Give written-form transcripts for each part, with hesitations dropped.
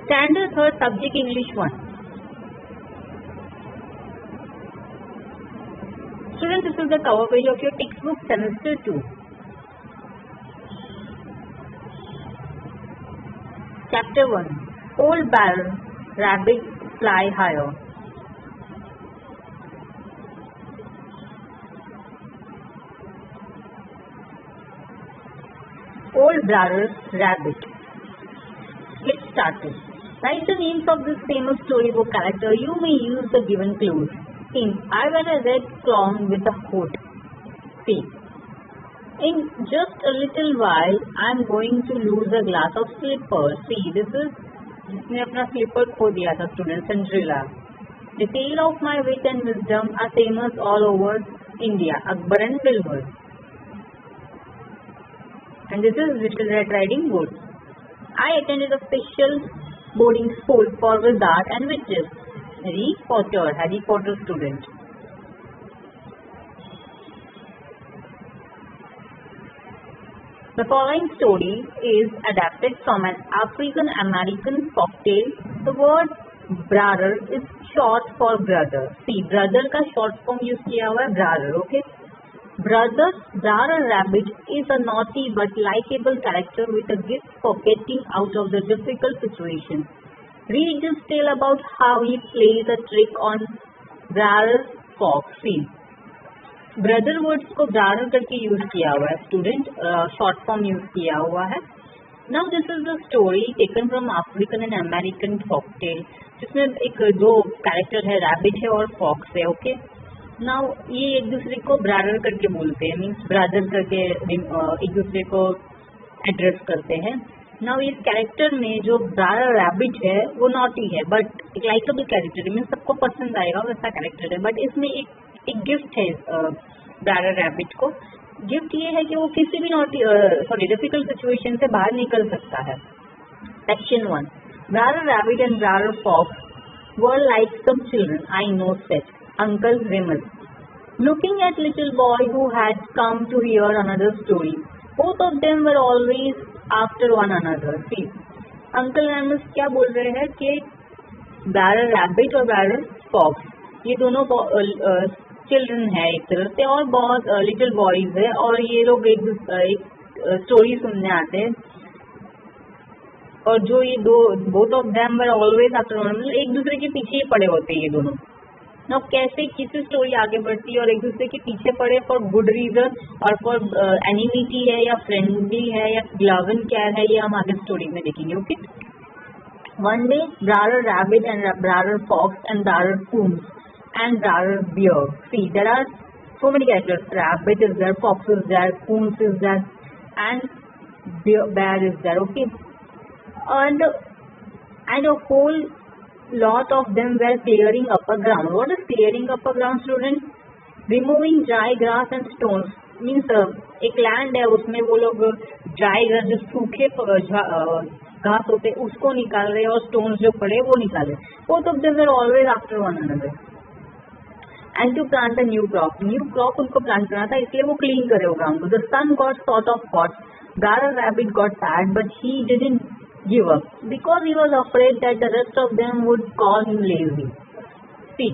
Standard third subject English 1. Students, this is the cover page of your textbook semester 2. Chapter 1. Old barrel, rabbit fly higher. Old barrel, rabbit. Get started. Write the names of this famous storybook character. You may use the given clues. Hint: I wear a red clown with a hood. C. In just a little while, I am going to lose a glass of slipper. C. This is जिसने अपना sleeper खो दिया था student Cinderella. The tale of my wit and wisdom are famous all over India. Akbar and Bilber. And this is Little Red Riding Hood. I attended a special boarding school for wizards and witches. Harry Potter student. The following story is adapted from an African American folktale. The word brother is short for brother. See, brother का short form use किया हुआ है brother. Okay. Brother Rabbit is a naughty but likable character with a gift for getting out of the difficult situation. Read this tale about how he plays a trick on Brother Fox. See, brother words को brother करके use किया हुआ है student, short form use किया हुआ है. Now this is the story taken from African and American folktale, जिसमें एक दो कैरेक्टर है, रैबिट है और फॉक्स है. ओके. नाउ ये एक दूसरे को ब्रादर करके बोलते हैं, मीन्स ब्रदर करके एक दूसरे को एड्रेस करते हैं. नाउ इस कैरेक्टर में जो ब्रादर रैबिट है वो नॉटी है बट एक लाइकेबल कैरेक्टर है, मीन्स सबको पसंद आएगा वैसा कैरेक्टर है. बट इसमें एक गिफ्ट है ब्रादर रैबिट को. गिफ्ट ये है कि वो किसी भी डिफिकल्ट सिचुएशन से बाहर निकल सकता है. Section 1. Brother Rabbit and Brother Fox were like some children I know set Uncle Remus, looking at little boy who had come to hear another story. Both of them were always after one another. See, Uncle Remus क्या बोल रहे हैं कि brother rabbit और brother fox ये दोनों children है एक तरह से और बहुत लिटिल बॉयज है और ये लोग एक स्टोरी सुनने आते हैं. और जो ये both of them were always after one, एक दूसरे के पीछे ही पड़े होते हैं ये दोनों. ना कैसे किसी स्टोरी आगे बढ़ती है और एक दूसरे के पीछे पड़े फॉर गुड रीजन और फॉर एनिमिटी है या फ्रेंडली है या लव एंड केयर है, ये हम आगे स्टोरी में देखेंगे. Okay. One day Brother Rabbit and Brother Fox and Brother Coons and brother bear. See, there are so many characters. Rabbit is there, fox is there, coons is there, and bear is there. Okay, and a whole lot of them were clearing up a ground. What is clearing up a ground, students? Removing dry grass and stones. Means एक land है उसमें वो लोग dry grass जो सूखे घास होते उसको निकाल रहे और स्टोन्स जो पड़े वो निकाले. Both of them were always after one another. And to plant a new crop. New crop उनको प्लांट करना था इसलिए वो क्लीन करे वो ग्राउंड को. The sun got sort of hot. Brother Rabbit got sad, but he didn't give up because he was afraid that the rest of them would call him lazy. See,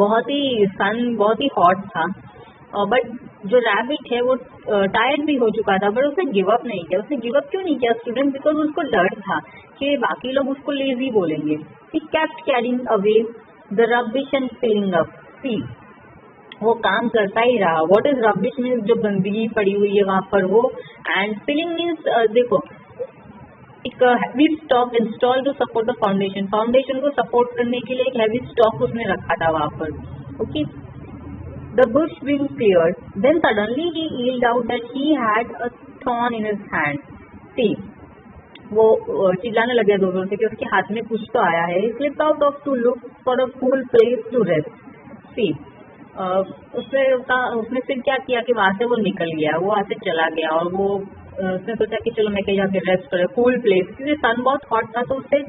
बहुत ही hot था, but जो rabbit है वो tired भी हो चुका था, पर उसने गिव अप नहीं किया. उसने गिव अप क्यों नहीं किया स्टूडेंट? बिकॉज उसको डर था कि बाकी लोग उसको लेजी बोलेंगे. He kept carrying away the rubbish and filling up. See, वो काम करता ही रहा. What is rubbish means जो गंदगी पड़ी हुई है वहाँ पर वो, and filling means देखो एक heavy stock installed to support the foundation. Foundation को सपोर्ट करने के लिए एक heavy stock उसने रखा था वहाँ पर. Okay. The bush being cleared, then suddenly he yelled out that he had a thorn in his hand. See, वो चिल्लाने लगे जोर से कि उसके हाथ में कुछ तो आया है. He slipped out of to look for a cool place to rest. See, उसने फिर क्या किया कि वहाँ से वो निकल गया, वो वहाँ से चला गया और वो उसने सोचा कि चलो मैं कहीं जाके रेस्ट करूँ कूल प्लेस, क्योंकि सन बहुत हॉट था तो उससे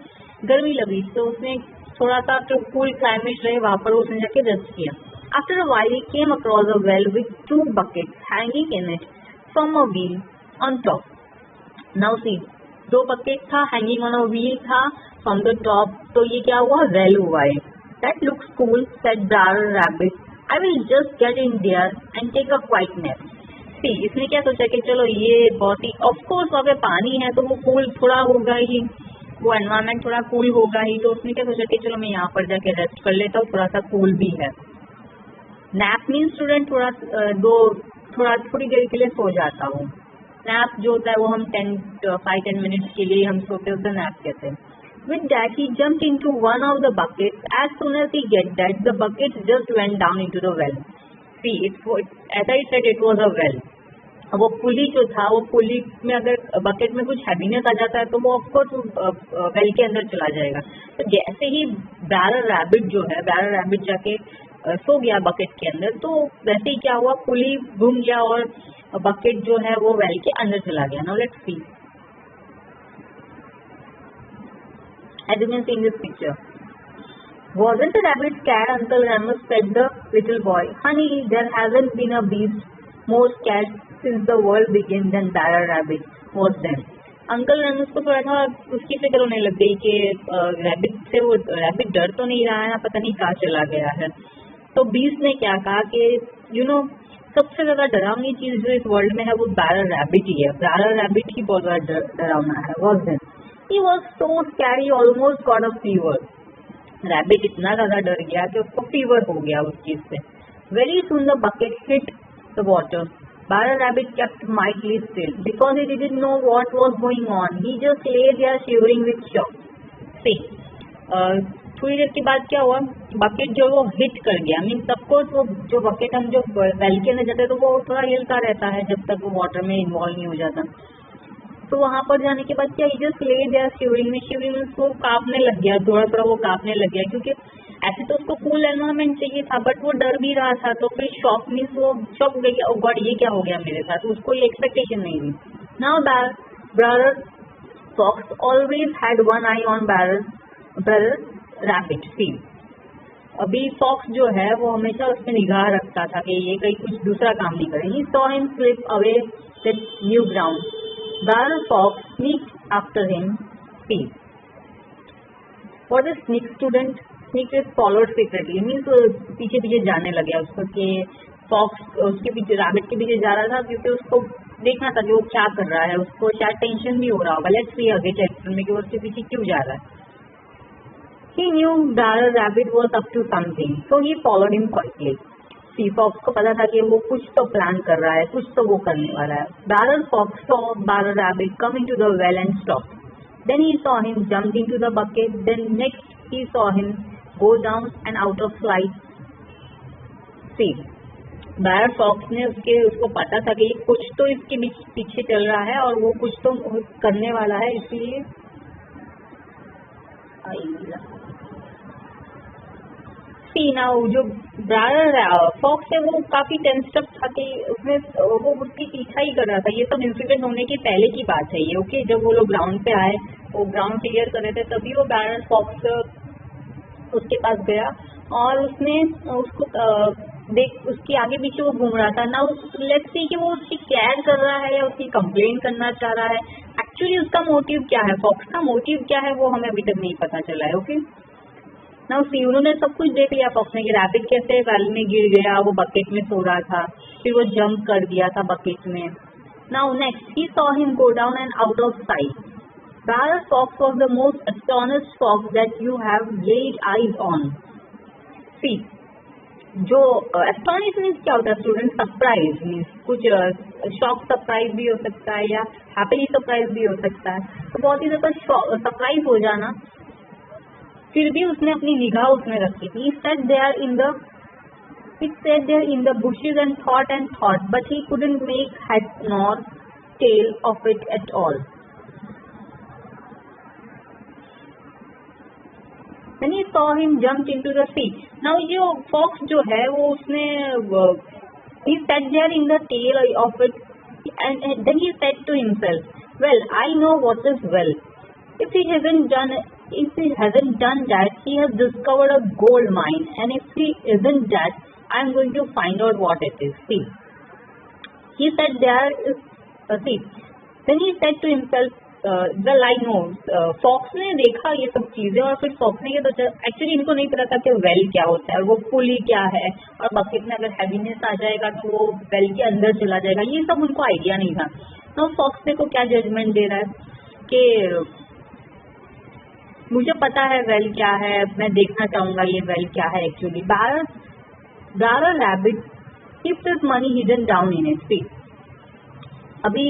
गर्मी लगी, तो उसने थोड़ा सा जो कूल क्लाइमेट रहे वहाँ पर उसने जाके रेस्ट किया. After a while he came across a well with 2 buckets hanging in it from a wheel on top. Now see, दो बकेट था, हैंगिंग ऑन अ व्हील था फ्रॉम द टॉप. तो ये क्या हुआ, वेल हुआ है. That looks cool said brown rabbit, I will just get in there and take a quiet nap. See, इसने क्या सोचा कि चलो ये बहुत ही, ऑफ कोर्स वहाँ पे पानी है तो वो कूल थोड़ा होगा ही, वो एनवायरनमेंट थोड़ा कूल होगा ही. तो उसने क्या सोचा कि चलो मैं यहाँ पर जाके रेस्ट कर लेता हूँ, थोड़ा सा कूल भी है. नैप मीन स्टूडेंट थोड़ी देर के लिए सो जाता हूँ. नैप जो होता है वो हम 5-10 मिनट्स के लिए हम सोते हैं, उसे नैप कहते हैं. With that he jumped into one of the buckets. As soon as he get that, the bucket just went down into the well. See, as I said, it was a well. वो पुली जो था, वो पुली में अगर bucket में कुछ heaviness आ जाता है तो वो ऑफकोर्स वेल के अंदर चला जाएगा. तो जैसे ही बैरर रैबिट जाके सो गया बकेट के अंदर, तो वैसे ही क्या हुआ, पुली घूम गया और बकेट जो है वो वेल के अंदर चला गया. Now let's see, as you can see in this picture. Wasn't the rabbit scared? Uncle Remus said the little boy. Honey, there hasn't been a beast more scared since the world began than Barra Rabbit was then. Uncle ramus को थोड़ा सा उसकी फिक्र होने लग गई कि rabbit डर तो नहीं रहा है ना, पता नहीं कहाँ चला गया है. तो बीस्ट ने क्या कहा कि सबसे ज्यादा डरावनी चीज जो इस वर्ल्ड में है वो बैरर रैबिट ही है. बैरर रैबिट ही बहुत ज्यादा डरावना है. was then. He was so scary, almost got a fever. Rabbit इतना ज्यादा डर गया कि उसको फीवर हो गया उस चीज से. Very soon the bucket hit the water. Barra Rabbit kept mightily still because he didn't know what was going on. He just lay there shivering with shock. See, थोड़ी देर के बाद क्या हुआ, बकेट जो वो हिट कर गया. मीन सबकोर्स वो जो बकेट हम जो वेल के अंदर जाते हैं तो वो थोड़ा हिलता रहता है जब तक वो वाटर में इन्वॉल्व नहीं हो जाता. तो वहां पर जाने के बाद क्या, जस्ट ले दिया शिवरिंग में उसको कांपने लग गया, थोड़ा थोड़ा वो कांपने लग गया, क्योंकि ऐसे तो उसको कूल एनवायरमेंट चाहिए था बट वो डर भी रहा था. तो फिर शॉक मीन्स वो शॉक हो गया, ओ गॉड ये क्या हो गया मेरे साथ, उसको ये एक्सपेक्टेशन नहीं थी. Now brother fox always had one eye on brother rabbit. See, अभी फॉक्स जो है वो हमेशा उस पर निगाह रखता था कि ये कहीं कुछ दूसरा काम नहीं करे. He saw him slip away with new ground. Barrel Fox sneaked after him. See, what is sneak, student? Sneak is followed secretly. Means पीछे पीछे जाने लगे उसको कि फॉक्स उसके पीछे रैबिट के पीछे जा रहा था, क्योंकि उसको देखना था कि वो क्या कर रहा है. उसको शायद टेंशन भी हो रहा होगा. लेट्स सी आगे चैप्टर में कि वो उसके पीछे क्यों जा रहा है. He knew Barrel Rabbit was up to something, so he followed him quietly. See, fox को पता था कि वो कुछ तो प्लान कर रहा है, कुछ तो वो करने वाला है. Brer Fox saw Barrel Rabbit come into the well and stop. Then he saw him jump into the bucket. Then next he saw him go down and out of sight. See, Brer Fox ने उसको पता था कि कुछ तो इसके पीछे चल रहा है और वो कुछ तो करने वाला है, इसीलिए ना जो ब्रायर फॉक्स है वो काफी टेंस्ड अप था कि उसने वो उसकी पीछा ही कर रहा था. ये सब इंसिडेंट होने के पहले की बात है ये. ओके, जब वो लोग ग्राउंड पे आए, वो ग्राउंड क्लियर कर रहे थे, तभी वो ब्रायर फॉक्स उसके पास गया और उसने उसको उसके आगे पीछे वो घूम रहा था. ना लेट्स सी कि वो उसकी केयर कर रहा है या उसकी कंप्लेन करना चाह रहा है. एक्चुअली उसका मोटिव क्या है, फॉक्स का मोटिव क्या है, वो हमें अभी तक नहीं पता चला है. ओके, नाउ सी, उन्होंने सब कुछ देख लिया फॉक्स ने कि रैबिट कैसे वेल में गिर गया, वो बकेट में सो रहा था, फिर वो जंप कर दिया था बकेट में. Now next he saw him go down and out of site. Barrel Fox was the most astonished fox that you have laid eyes on. See, जो एस्टोनिश मीन्स क्या होता है स्टूडेंट, सरप्राइज मीन्स कुछ shock surprise भी हो सकता है या हैप्पीली सरप्राइज भी हो सकता है. तो बहुत ही ज्यादा सरप्राइज हो जाना. फिर भी उसने अपनी निगाह उसमें रखी थी. It sat there in the bushes and thought, but he couldn't make head nor tail of it at all. Then he saw him jumped into the sea. Now जो fox जो है वो उसने he sat there in the tail of it and then he said to himself, well, I know what is well. If he hasn't done that, he has discovered a gold mine, and if he isn't that, I'm going to find out what it is. See, he said there is see. Then he said to himself, the like no fox ने देखा ये सब चीजें और फिर fox ने ये सोचा, एक्चुअली इनको नहीं पता था कि वेल क्या होता है और वो पुली क्या है और बकेट में अगर हैवीनेस आ जाएगा तो वो वेल के अंदर चला जाएगा, ये सब उनको आइडिया नहीं था। तो फॉक्स ने को क्या जजमेंट दे रहा है कि मुझे पता है वेल क्या है, मैं देखना चाहूंगा ये वेल क्या है actually. Briar rabbit keeps his money hidden down in its feet. अभी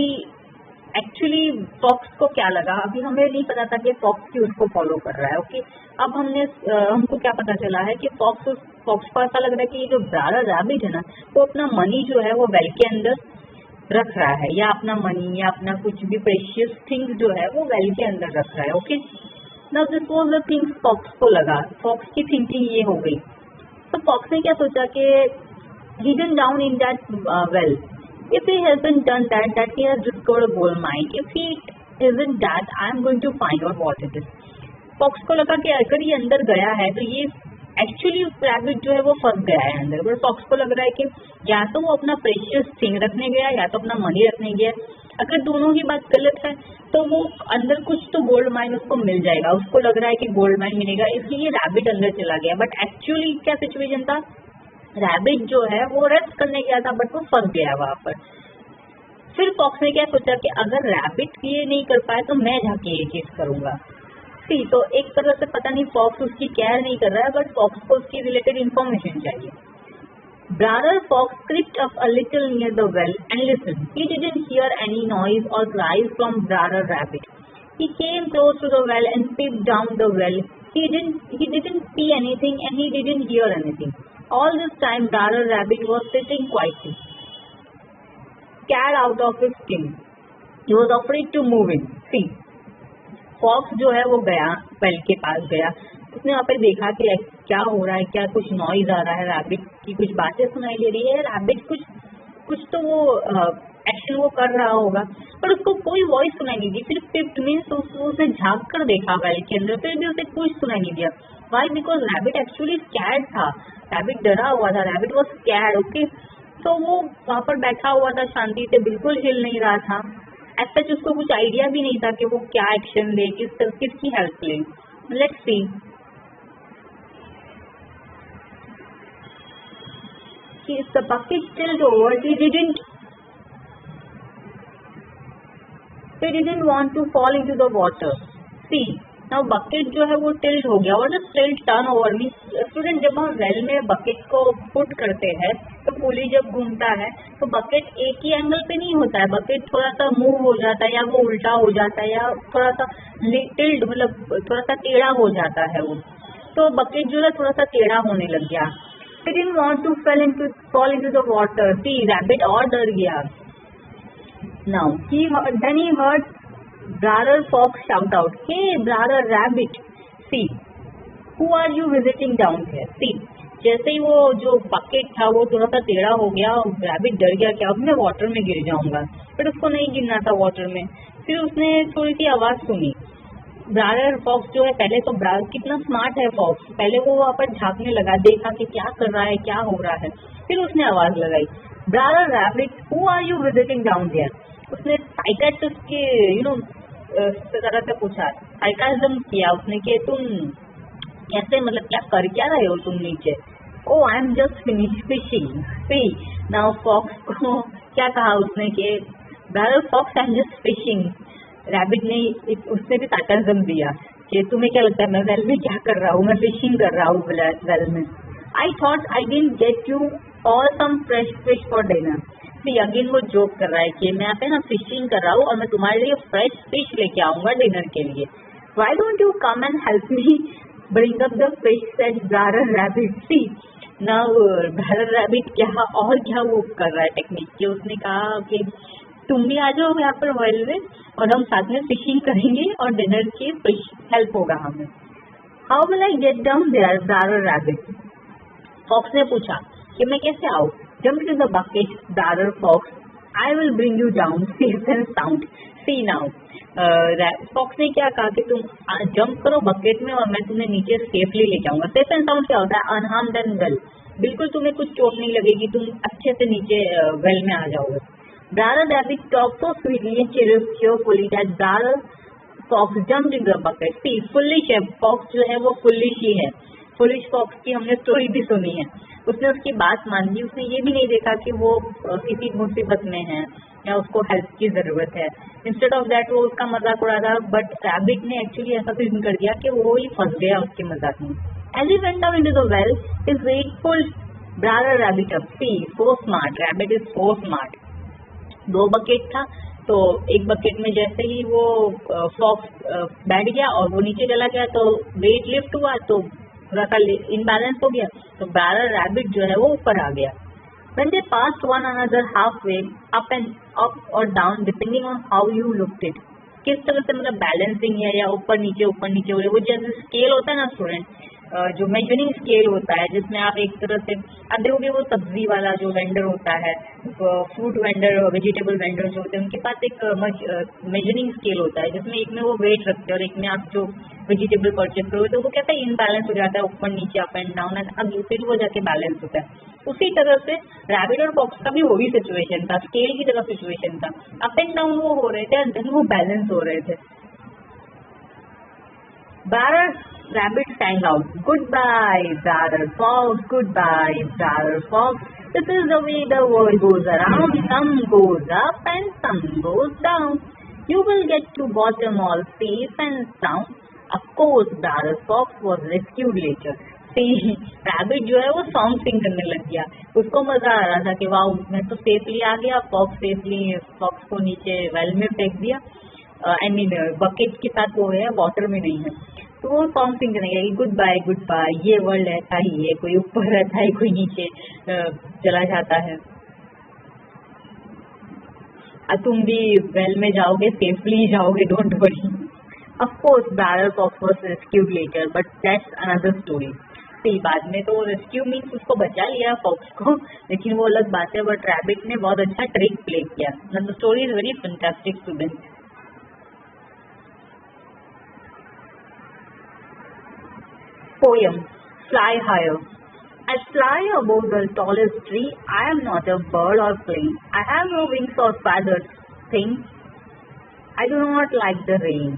एक्चुअली फॉक्स को क्या लगा, अभी हमें नहीं पता था कि फॉक्स क्यों उसको फॉलो कर रहा है। ओके, अब हमको क्या पता चला है कि फॉक्स को ऐसा लग रहा है कि ये जो ब्रायर रैबिट है ना, वो अपना मनी जो है वो वेल के अंदर रख रहा है, या अपना मनी या अपना कुछ भी प्रेशियस थिंग जो है वो वेल के अंदर रख रहा है। Okay, now this was the thing fox को लगा, फॉक्स की थिंकिंग ये हो गई। तो फॉक्स ने क्या सोचा कि hidden down in that well, if he hasn't done that he has discovered a gold mine. If he isn't that, I am going to find out what it is. Fox को लगा कि अगर ये अंदर गया है तो ये एक्चुअली रैबिट जो है वो फंस गया है अंदर, पर फॉक्स को लग रहा है कि या तो वो अपना प्रेशियस थिंग रखने गया या तो अपना मनी रखने गया। अगर दोनों ही बात गलत है तो वो अंदर कुछ तो गोल्ड माइन उसको मिल जाएगा, उसको लग रहा है कि गोल्ड माइन मिलेगा, इसलिए रैबिट अंदर चला गया। बट एक्चुअली क्या सिचुएशन था, रैबिट जो है वो रेस्ट करने गया था बट वो फंस गया वहां पर। फिर फॉक्स ने क्या सोचा कि अगर रैबिट ये नहीं कर पाए तो मैं जाके ये चीज करूंगा। सी, तो एक तरह से पता नहीं फॉक्स उसकी केयर नहीं कर रहा है, बट फॉक्स को उसकी रिलेटेड इंफॉर्मेशन चाहिए। Brother Fox crept up a little near the well and listened. He didn't hear any noise or cries from Brother Rabbit. He came close to the well and peeped down the well. He didn't see anything and he didn't hear anything. All this time, Brother Rabbit was sitting quietly, scared out of his skin. He was afraid to move in. See, fox जो है वो गया, well के पास गया, उसने वहाँ पे देखा कि क्या हो रहा है, क्या कुछ नॉइज आ रहा है, रैबिट की कुछ बातें सुनाई दे रही है, रैबिट कुछ तो वो एक्शन वो कर रहा होगा, पर उसको कोई वॉइस सुनाई नहीं दी। सिर्फ पिप्ड मीन्स उसने झांक कर देखा वेल के अंदर, फिर भी उसे कुछ सुनाई नहीं दिया। Why? Because rabbit actually scared था, रैबिट डरा हुआ था, रैबिट वॉज स्कैर्ड। ओके, तो वो वहाँ पर बैठा हुआ था शांति से, बिल्कुल हिल नहीं रहा था। ऐसा उसको कुछ आइडिया भी नहीं था कि वो क्या एक्शन ले, किसकी हेल्प ले। Let's see, the bucket tilt over. He didn't want to fall into the water. See, now bucket जो है वो tilt हो गया। और tilt turn over means student, जब हम वेल में बकेट को पुट करते हैं तो पुली जब घूमता है तो बकेट एक ही एंगल पे नहीं होता है, बकेट थोड़ा सा मूव हो जाता है, या वो उल्टा हो जाता है, या थोड़ा सा टिल्ट मतलब थोड़ा सा टेढ़ा हो जाता है वो। तो बकेट जो है थोड़ा सा टेढ़ा होने लग गया। He didn't want to fall into the water. See, rabbit और डर गया। Now, then he heard Brother Fox shout out, "Hey, Brother Rabbit, see, who are you visiting down here?" See, जैसे ही वो जो बकेट था वो थोड़ा सा टेढ़ा हो गया, रैबिट डर गया कि अब मैं वाटर में गिर जाऊंगा, बट उसको नहीं गिरना था वाटर में। फिर उसने थोड़ी सी आवाज सुनी। ब्रायर फॉक्स जो है, पहले तो ब्रायर कितना स्मार्ट है फॉक्स, पहले वो वहाँ पर झांकने लगा, देखा कि क्या कर रहा है, क्या हो रहा है। फिर उसने आवाज लगाई, Brer Rabbit, who are you visiting down there? उसने साइकाट्रिस्ट के तरह से पूछा, साइकाइज्म किया उसने कि तुम कैसे, मतलब क्या रहे हो तुम नीचे? Oh, I am just fishing. See, now fox को क्या कहा उसने कि Brer fox, I am just fishing. Rabbit ने उसने भी सार्काज्म दिया कि तुम्हें क्या लगता है मैं वेल में क्या कर रहा हूँ, मैं फिशिंग कर रहा हूँ वेल में। I thought I didn't get you all some fresh fish for dinner. See, again वो जोक कर रहा है कि मैं यहाँ पे ना फिशिंग कर रहा हूँ और मैं तुम्हारे लिए फ्रेश फिश लेके आऊंगा डिनर के लिए। Why don't you come and help me bring up the fish? Said Brer Rabbit. See, now Brer Rabbit क्या वो कर रहा है टेक्निक कि उसने कहा कि तुम भी आ जाओ यहाँ पर वेल में और हम साथ में फिशिंग करेंगे और डिनर की हेल्प होगा हमें। How will I get down there Brer Rabbit? Fox ने पूछा कि मैं कैसे आऊँ? Jump to the bucket Brer fox, I will bring you down safe and sound. See, now fox ने क्या कहा कि तुम जंप करो बकेट में और मैं तुम्हें नीचे सेफली ले जाऊंगा। सेफ एंड साउंड क्या होता है? अनहार्म्ड एंड वेल, बिल्कुल तुम्हें कुछ चोट नहीं लगेगी, तुम अच्छे से नीचे वेल में आ जाओगे। Brother Rabbit talked so sweetly and cheerfully that Brother Fox jumped into the bucket. See, foolish है, Fox जो है वो foolish ही है. Foolish Fox की हमने स्टोरी भी सुनी है. उसने उसकी बात मान ली. उसने ये भी नहीं देखा कि वो किसी मुसीबत में है या उसको हेल्प की जरूरत है. इंस्टेड ऑफ दैट वो उसका मजाक उड़ा रहा. बट रैबिट ने एक्चुअली ऐसा फील कर दिया कि वो ही फंस गया उसके मजाक में. As he went down into the well, his weight pulled brother rabbit up. See, so smart. Rabbit is so smart. 2 bucket था, तो एक बकेट में जैसे ही वो फॉक्स बैठ गया और वो नीचे चला गया तो वेट लिफ्ट हुआ तो थोड़ा सा इनबैलेंस हो गया, तो ब्रदर रैबिट जो है वो ऊपर आ गया. When they passed one another halfway, up or down depending on how you looked it. किस तरह से मतलब बैलेंसिंग है या ऊपर नीचे हो रही है. वो जैसे स्केल होता है ना स्टूडेंट, जो मेजरिंग स्केल होता है जिसमें आप एक तरह से आप देखोगे वो सब्जी वाला जो वेंडर होता है, फ्रूट वेंडर, वेजिटेबल वेंडर जो होते हैं उनके पास एक मेजरिंग स्केल होता है जिसमें एक में वो वेट रखते हैं और एक में आप जो वेजिटेबल परचेज करोगे तो वो कहता है इनबैलेंस हो जाता है ऊपर नीचे अप एंड डाउन एंड अब फिर वो जाके बैलेंस होता है. उसी तरह से रैबिट और फॉक्स का भी वही सिचुएशन था, स्केल की तरह सिचुएशन था. अप एंड डाउन वो हो रहे थे एंड देन वो बैलेंस हो रहे थे. Brother Rabbit sang out, "Goodbye, brother Fox. Goodbye, brother Fox. This is the way the world goes around. Some goes up and some goes down. You will get to bottom all safe and sound." Of course, brother Fox was rescued later. See, Rabbit जो है वो song सिंग करने लग गया. उसको मजा आ रहा था कि वाह मैं तो सेफली आ गया. फॉक्स को नीचे वेल में फेंक दिया. आई मीन बकेट के साथ वो है, वाटर में नहीं है. तो वो सॉन्ग सिंग करेंगे कि गुड बाय ये वर्ल्ड ऐसा ही है, कोई ऊपर रहता है कोई नीचे चला जाता है. तुम भी वेल में जाओगे, सेफली जाओगे, don't worry. Of course Brother Fox was rescued later but that's another story. सही बाद में तो रेस्क्यू मीन्स उसको बचा लिया फॉक्स को, लेकिन वो अलग बात है. बट रैबिट ने बहुत अच्छा ट्रिक प्ले किया. The story is very fantastic student. Poem. Fly higher. I fly above the tallest tree. I am not a bird or plane. I have no wings or feathers. Think. I do not like the rain.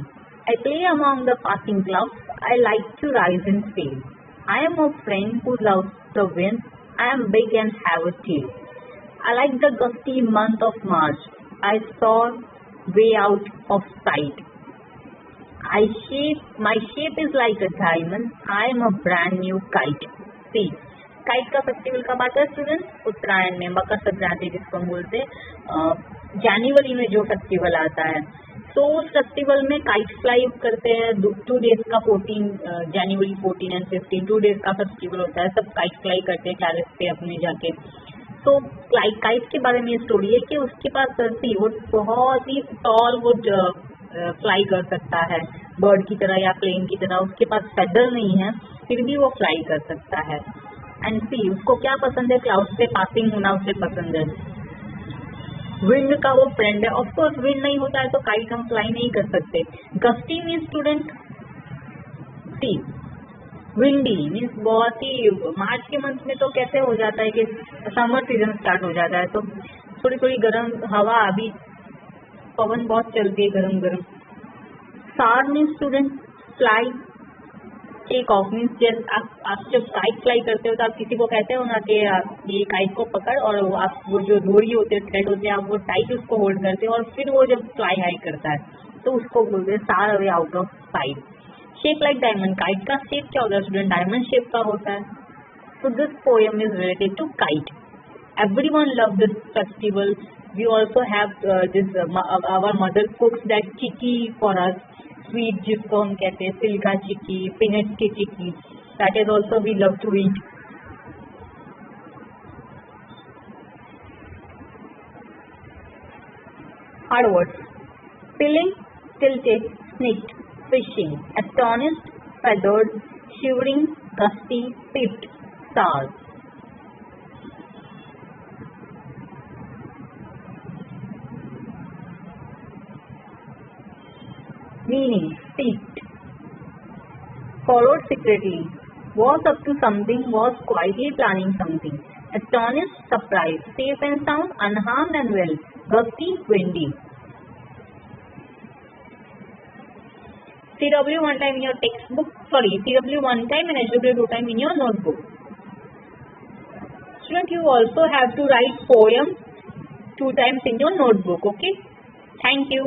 I play among the passing clouds. I like to rise and sail. I am a friend who loves the wind. I am big and have a tail. I like the gusty month of March. I soar way out of sight. My shape is like a diamond. I am a brand new kite. See, kite का festival कब आता है student? उत्तरायण में, मकर संक्रांति जिसको हम बोलते हैं, जनवरी में जो फेस्टिवल आता है. तो उस फेस्टिवल में काइट फ्लाई करते हैं. 2 डेज का 14 14 एंड 15 2 डेज का फेस्टिवल होता है. सब काइट फ्लाई करते हैं टेरेस पे अपने जाके. तो काइट के बारे में स्टोरी है कि उसके पास धरती वो बहुत ही टॉल वो फ्लाई कर सकता है बर्ड की तरह या प्लेन की तरह. उसके पास फेदर नहीं है फिर भी वो फ्लाई कर सकता है. एंड सी उसको क्या पसंद है? क्लाउड से पासिंग होना उसे पसंद है. विंड का वो फ्रेंड है. ऑफकोर्स विंड नहीं होता है तो काइट हम फ्लाई नहीं कर सकते. गस्टी मीन्स स्टूडेंट, सी विंडी मीन्स बहुत ही मार्च के मंथ में तो कैसे हो जाता है कि समर सीजन स्टार्ट हो जाता है तो थोड़ी थोड़ी गर्म हवा, अभी पवन बहुत चलती है गरम गरम. Soar means student fly. Take off means आप जब काइट फ्लाई करते हो तो आप किसी को कहते हो ना कि ये काइट को पकड़ और आप वो जो डोरी होते हैं थ्रेड होते हैं आप वो टाइट उसको होल्ड करते हो और फिर वो जब फ्लाई हाई करता है तो उसको बोलते हैं सार away out of site. Shape like diamond. Kite का शेप क्या होता है स्टूडेंट? डायमंड शेप का होता है. So this poem is related to kite. Everyone loves this festival. We also have our mother cooks that chikki for us. Sweet जिसको हम कहते हैं सिल्का चिक्की, पीनट्स की चिक्की. That is also we love to eat. Hard words. Pilling, tilted, snicked, fishing, astonished, feathered, shivering, gusty, pipped, stars. Meaning, peeped. Followed secretly. Was up to something, was quietly planning something. Astonished, surprised, safe and sound, unharmed and well. Gusty, windy. CW one time in your textbook, sorry, CW one time and HW two time in your notebook. Student, you also have to write poem 2 times in your notebook, okay? Thank you.